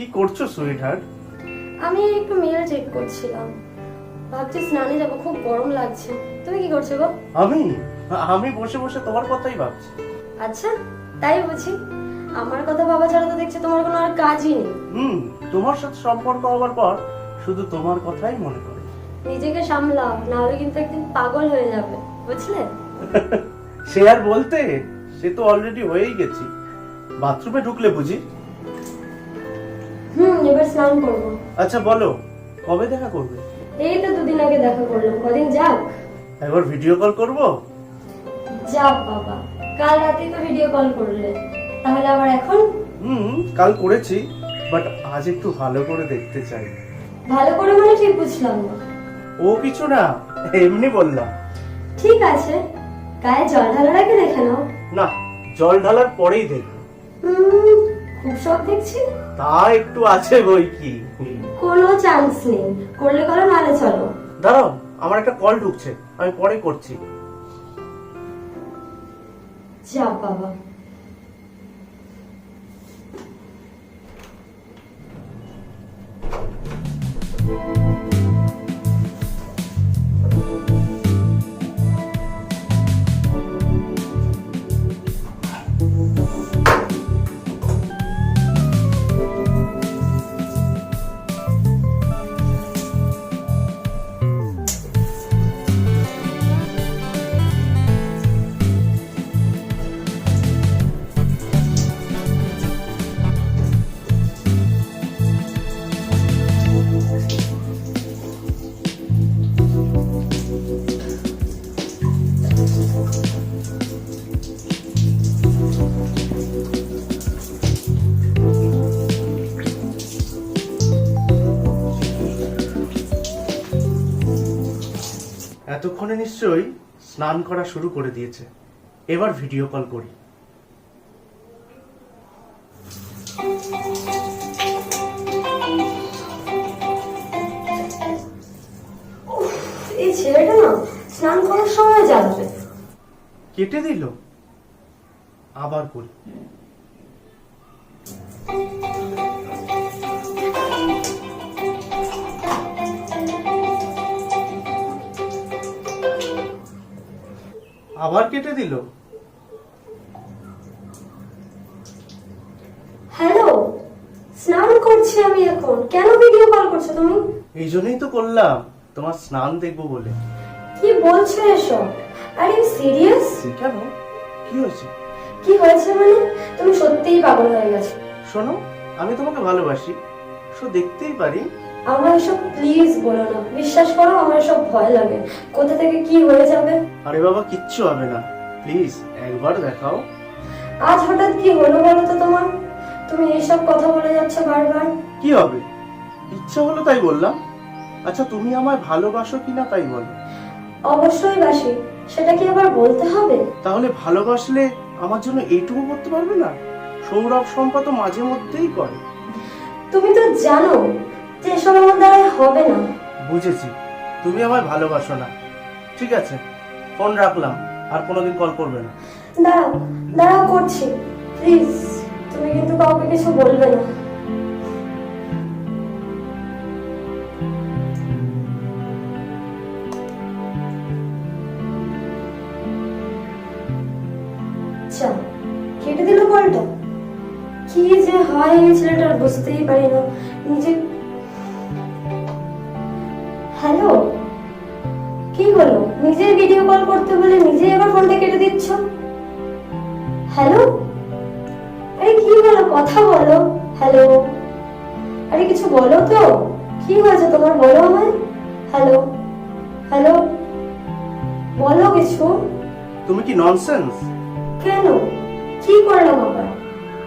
কি করছো sweet heart? আমি একটু মেল চেক করছিলাম, ভাবছি স্নানে যাবো, খুব গরম লাগছে। তুমি কি করছো গো? আমি আমি বসে বসে তোমার কথাই ভাবছি। আচ্ছা, তাই বুঝি? আমার কথা ভাবা ছাড়া তো দেখছি তোমার কোনো আর কাজই নেই। তোমার সাথে সম্পর্ক হওয়ার পর শুধু তোমার কথাই মনে পড়ে। নিজেকে সামলাও, নাহলে কিন্তু একদিন পাগল হয়ে যাবে, বুঝলে? সে আর বলতে, সে তো অলরেডি হয়েই গেছি। বাথরুমে ঢুকলে বুঝি? এবার স্নান করবো। আচ্ছা বলো, কবে দেখা করবে? এই তো 2 দিন আগে দেখা করলাম, কদিন যাক। একবার ভিডিও কল করব? যাক বাবা, কাল রাতে তো ভিডিও কল করলে, তাহলে আবার এখন? কাল করেছি, বাট আজ একটু ভালো করে দেখতে চাই। ভালো করে মানে ঠিক বুঝলাম না। ও কিছু না, এমনি বললাম। ঠিক আছে, গায়ে জল ঢালার আগে দেখে নাও। না, জল ঢালার পরেই দেখো। খুব শখ দেখছি। তা একটু আছে বই কি। কোনো চান্স নেই, করলে করো নালে চলো। দাঁড়াও, আমার একটা কল ঢুকছে, আমি পরে করছি। যা বাবা। এতক্ষণে নিশ্চয়ই স্নান করা শুরু করে দিয়েছে। এবার ভিডিও কল করি। এই ছেলেটা না স্নান করার সময় জ্বালাবে। কেটে দিল, আবার করি। আবার কেটে দিল। হ্যালো, স্নান করছি আমি এখন, কেন ভিডিও কল করছো তুমি? এই জন্যই তো করলাম, তোমার স্নান দেখবো বলে। কি বলছো এসব? Are you serious? কেন, কি হয়েছে? কি হয়েছে মানে? তুমি সত্যিই পাগল হয়ে গেছো। শোনো, আমি তোমাকে ভালোবাসি, সো দেখতেই পারি। আমার এসব প্লিজ বলো না, বিশ্বাস করো আমার এসব ভয় লাগে, কোথা থেকে কি হয়ে যাবে। আরে বাবা, কিচ্ছু হবে না, প্লিজ একবার দেখাও। আজ হঠাৎ কি হলো বলো তো তোমার? তুমি এইসব কথা বলে যাচ্ছ বারবার। কি হবে, ইচ্ছা হলো তাই বললাম। আচ্ছা, তুমি আমায় ভালোবাসো কিনা তাই বলো। অবশ্যই বাসি, সেটা কি আবার বলতে হবে? তাহলে ভালোবাসলে আমার জন্য এইটুকু করতে পারবে না? সৌরভ শম্পা তো মাঝে মধ্যেই করে। তুমি তো জানো যে এসব আমার দ্বারাই হবে না। বুঝেছি, তুমি আমায় ভালোবাসো না। ঠিক আছে, ফোন রাখলাম, আর কোনোদিন কল করবে না। দাঁড়াও দাঁড়াও, করছি, প্লিজ। তুমি কিন্তু কাউকে কিছু বলবে না। আচ্ছা, কেটে দিল কলটা। কি যে হয় এই ছেলেটার বুঝতেই পারি না নিজে। হ্যালো, কি হলো? নিজের ভিডিও কল করতে বলে নিজে এবার ফোনটা কেটে দিচ্ছ। হ্যালো, আরে কি হলো, কথা বলো। হ্যালো, আরে কিছু বলো তো, কি হয়েছে তোমার, বলো আমায়। হ্যালো হ্যালো, বলো কিছু। তুমি কি ননসেন্স? কেন, কি করলাম আবার?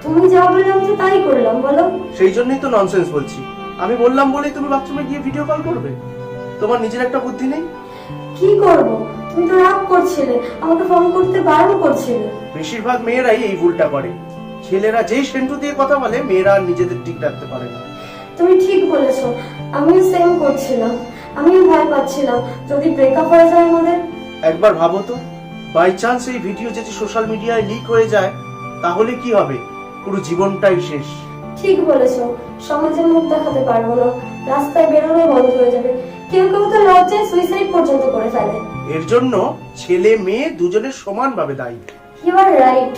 তুমি যা বললে আমি তো তাই করলাম, বলো। সেই জন্যই তো ননসেন্স বলছি। আমি বললাম বলেই তুমি বাথরুমে গিয়ে ভিডিও কল করবে? তোমার নিজের একটা বুদ্ধি নেই? কি করব, তুমি তো রাগ করছিলে, আমাকে ফোন করতে বারণ করছিলে। বেশিরভাগ মেয়েরাই এই ভুলটা করে। ছেলেরা যেই সেন্টু দিয়ে কথা বলে, মেয়েরা আর নিজেদের ঠিক রাখতে পারে না। তুমি ঠিক বলেছো, আমিও সেম করছিলাম। আমিও ভয় পাচ্ছিলাম যদি ব্রেকআপ হয়ে যায় আমাদের। একবার ভাবো তো, বাই চান্স এই ভিডিও যদি সোশ্যাল মিডিয়ায় লিক হয়ে যায়, তাহলে কি হবে? পুরো জীবনটাই শেষ। ঠিক বলেছো, সমাজে মুখ দেখাতে পারবো না, রাস্তায় বেরোনো বন্ধ হয়ে যাবে। কেউ কেউ তো লজ্জায় সুইসাইড পর্যন্ত করে ফেলে। এর জন্য ছেলে মেয়ে দুজনের সমানভাবে দায়ী। You are right.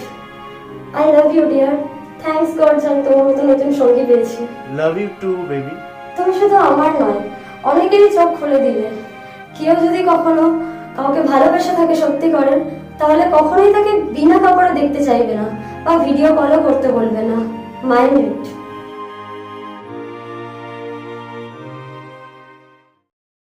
I love you dear. Thanks god যে আমি তোমার মতো নতুন সঙ্গী পেয়েছি। Love you too baby. তুমি শুধু আমার নয়, অনেকেরই চোখ খুলে দিলে। কেউ যদি কখনো কাউকে ভালোবেসে থাকে সত্যি করেন, তাহলে কখনোই তাকে বিনা কাপড়ে দেখতে চাইবে না বা ভিডিও কলও করতে বলবে না। Mind it.